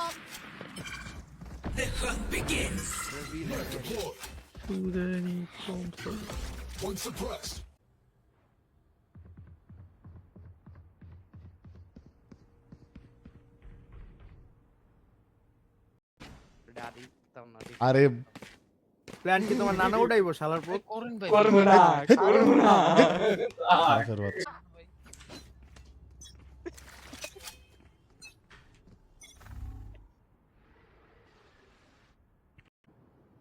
bomb. The hunt begins. One suppressed. আরে plan কি তোমার নানা উঠাইবো শালার পুত? করবো না। কাফের বাচ্চা।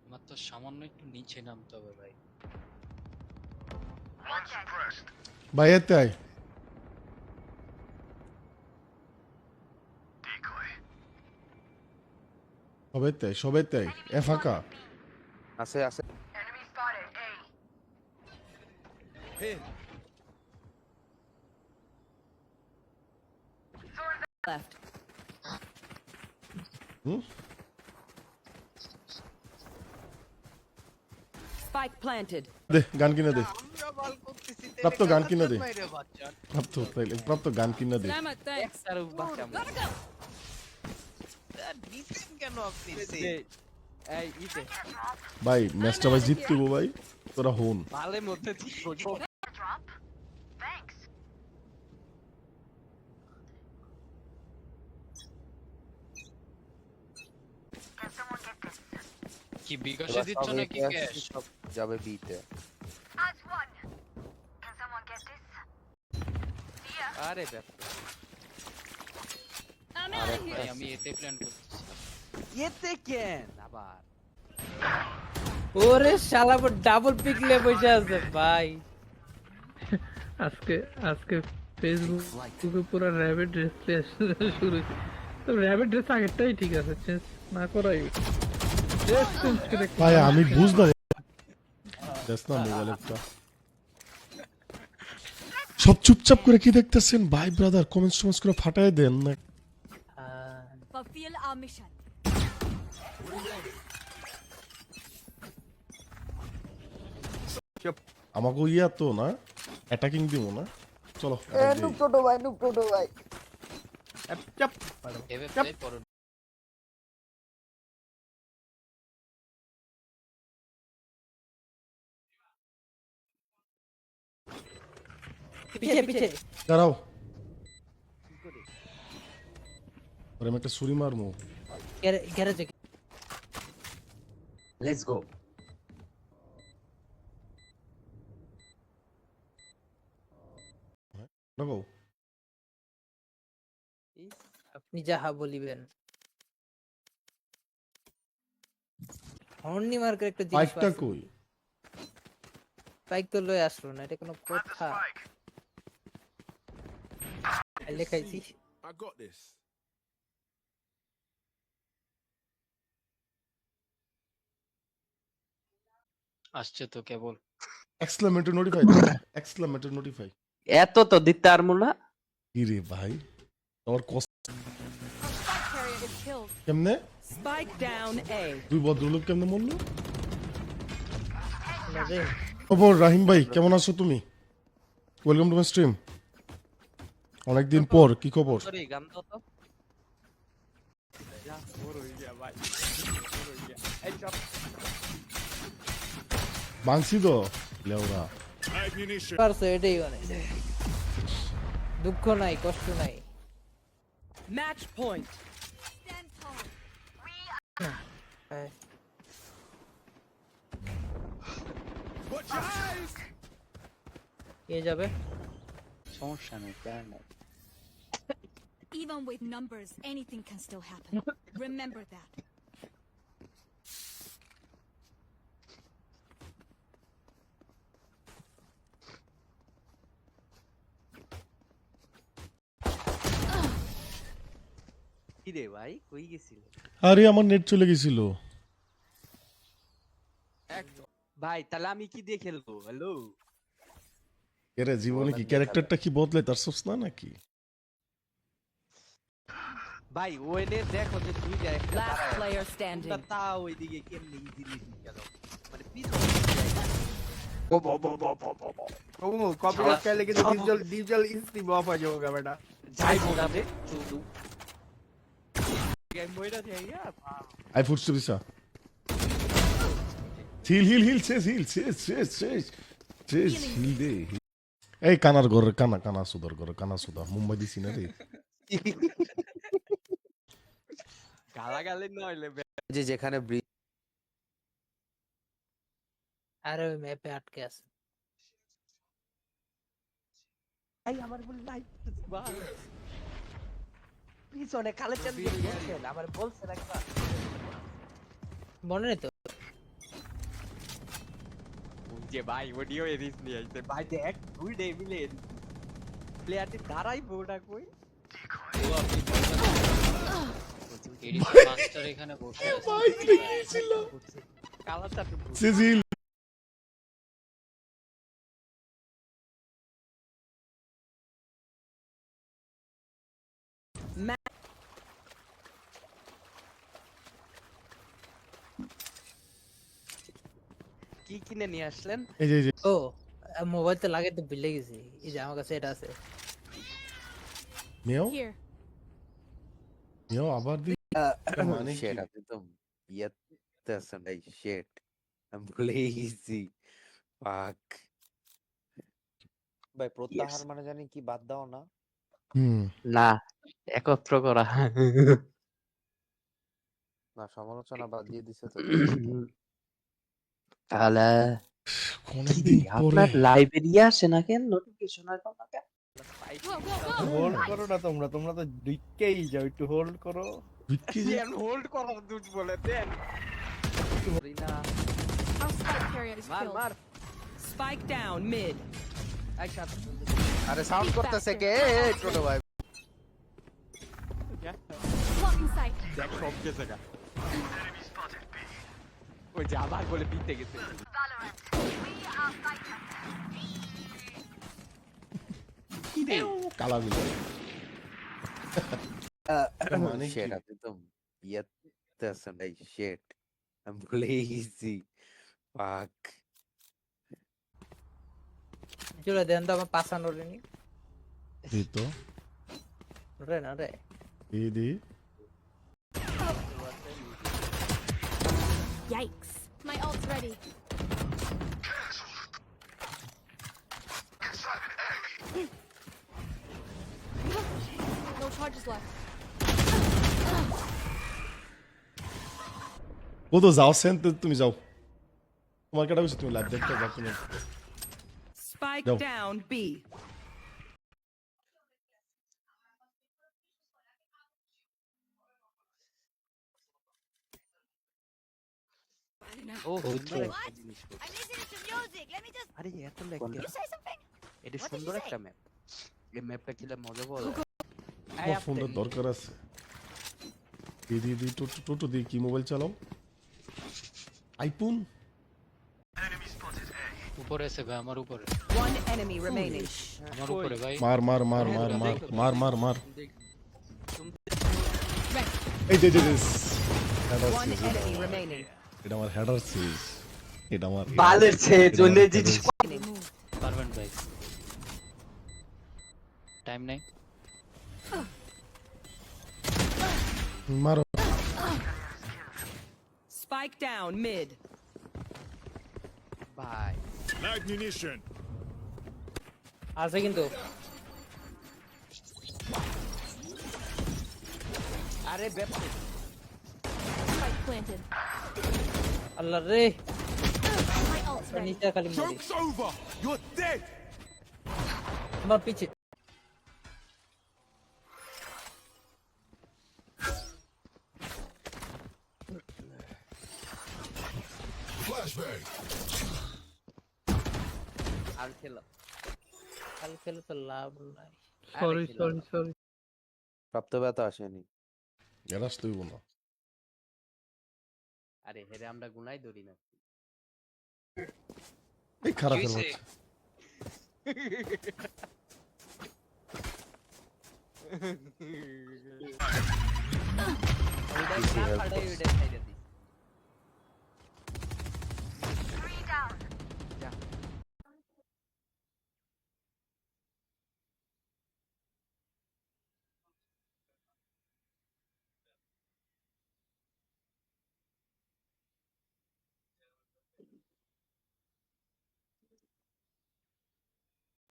আমার তো সামান্য একটু নিচে নামতে হবে ভাই। ভাই এতে আয়। সবেতে আয়। এ ফাঁকা। আছে আছে। Left. হুম? Spike planted. দে গান কিনে দে। আমরা বল করতেছি প্রাপ্ত গান কিনে দে। বাইরে বাচ্চা প্রাপ্ত গান কিনে দে। Damn it, thanks. সারু বাচ্চা Gotta go. দিছেন কেন আপনি এই ইতে ভাই ম্যাচটা ভাই জিততে হবো ভাই। তোরা হন। ভালে মধ্যে ঠিক কি বিকাশে দিচ্ছ নাকি ক্যাশ যাবে বিতে। আরে ব্যাপার I'm out of here. আমি এতে প্ল্যান করতেছি এতে কেন আবার? ওরে শালা ডাবল পিকলে বসে আছে ভাই। আজকে ফেসবুকে পুরো র‍্যাবিট ড্রেস শুরু হয়েছে। তো র‍্যাবিট ড্রেস আগেরটাই ঠিক আছে, চেঞ্জ না করাই ড্রেস চেঞ্জ করে। ভাই আমি বুঝলাম দেখ না মোবাইলটা সব চুপচাপ করে কি দেখতেছেন ভাই ব্রাদার? কমেন্টস করে ফাটায় দেন না। Fulfill our mission. আমাকে ইয়া তো না অ্যাটাকিং দিব না। চলো নুক টোটো ভাই। চাপ। এবে প্লে করো পিছে দাঁড়াও ওরে আমি একটা ছুরি মারমু। গ্যারেজে Let's go. দেখো আপনি যাহা বলিবেন। হর্নি মার্কের একটা জিনিস পাইকটা আছে। কই? পাইক তো লয়ে আসলো না, এটা কোনো কথা? লেখাইছি I got this. আসছে তো কেবল এক্সক্লেমেটর নোটিফাই এত তো দিতে আরমু না। কি রে ভাই তোর কষ্ট Spike carrier is killed. কেমনে? Spike down A. দুই ভদ্রলোক কেমনে মরলো? না রে। খবর রাহিম ভাই কেমন আছো তুমি? Welcome to my stream. অনেকদিন পর কি খবর? সরি গান দাও তো। বাংসি তো লেওরা Ammunition. পারছো, এটাই অনেক। দুঃখ নাই, কষ্ট নাই। Match point. Stand tall. হ্যাঁ। Watch your eyes. কে যাবে? সমস্যা নেই প্ল্যান নাই Even with numbers, anything can still happen. Remember that. কি রে ভাই কই গেছিল? আরে আমার নেট চলে গেছিল। ভাই তাহলে আমি কি দিয়ে খেলবো? হ্যালো এরে জীবনে কি ক্যারেক্টারটা কি বদলে তার সোস না নাকি? ভাই ওইনে দেখো যে তুই যা একটা Last player standing. তা ওইদিকে কেমনে ইজিলি গেল মানে कॉपीराइट क्या लेके डिजिटल इंस्टी ऑफ आ जाओगा बेटा যাই বোঝাবে শুধু গেম বইটা থেকে I footstep isa. Heal, chase, heal de. এই কানার ঘর কানা সুদর ঘর কানা সুদা মুম্বাই দিছি না রে গালাগালি নইলে যে যেখানে ব্রিজ আরে ওই ম্যাপে আটকে আছে। ভাই আমার বল লাইভ ভাই পিছনে কালে চাল দিয়ে বলছেন আমার বলছেন একবার মনে নেই তো। যে ভাই অডিও এডিট নিয়ে আইছে ভাই দেখ দুই ডে মিলে প্লেয়ারটি ধারাই বোর্ডা কই এডিট মাস্টার এখানে বসে আছে। ভাই কি ছিল কালারটা তো সিজিল কি কিনে নিয়ে আসলেন এই যে ও মোবাইল তো লাগে তো ভুলে গেছি। এই যে আমার কাছে এটা আছে। Miao Here. মিয়াও আবার দি মানে কি শেট আপনি তো ইয়াতে আছেন ভাই শেট আমি ভুলে গেছি পাক ভাই প্রত্যাহার মানে জানি কি বাদ দাও না না একত্র করা না সমালোচনা বাদ দিয়ে দিছে তো তাহলে অনেকদিন পরে আপনার লাইব্রেরি আসে না কেন নোটিফিকেশন আর কোন না Whoa, whoa, whoa. হোল্ড করো না তোমরা তো ঢুকেই যাও একটু হোল্ড করো বিক্রি যে হোল্ড করার দুধ বলে দেন না Our spike carrier is মার killed. মার Spike down mid. একসাথে আরে সাউন্ড করতেছে কে এই ছোট ভাই Blocking sight. দেখ সব গেছে গা ওই যে আবার বলে পিতে গেছে কালা মিলে মানে কি শেট আপনি তো ইয়াতে আছেন ভাই শেট আমি ভুলে গেছি পাক চলে দেন তো আমার পাসানো রে নি দিত রে না রে। দি Yikes. My ult's ready. No charges left. ও তো যাও সেন তুমি যাও তোমার কেটা কইছো তুমি লাইভ দেখতে যাও তুমি Spike Go. down B. ও সুন্দর Okay. একটা জিনিস করছে। I'm listening to music. Let me just. আরে এত লেগ You say something? এটা What did সুন্দর you say? একটা ম্যাপ এই ম্যাপটা খেলে মজা পাওয়া যায় আমার ফোনটা দরকার আছে দি টোটো দি কি মোবাইল চালাও আইফোন উপরে আছে ভাই আমার উপরে One enemy remaining. আমার উপরে ভাই মার এই যে One enemy remaining. এটা আমার হেডার সিজ এটা আমার বালের ছে জন্য জিনিস পারবেন ভাই টাইম নেই মারো Spike down mid. ভাই Live munition. আছে কিন্তু আরে ব্যাপার Spike planted. আল্লাহ রে My ult's ready. নিচে খালি মারি Joke's over. You're dead. আমার পিছে আর খেলো কাল খেলে তো লাভ নাই। সরি সরি প্রাপ্ত ব্যথা আসেনি এরাস তুই না আরে হেরে আমরা গুনাই ধরি না এই খারাপের বাচ্চা ওইটা না পাড়াই ওইটা খাই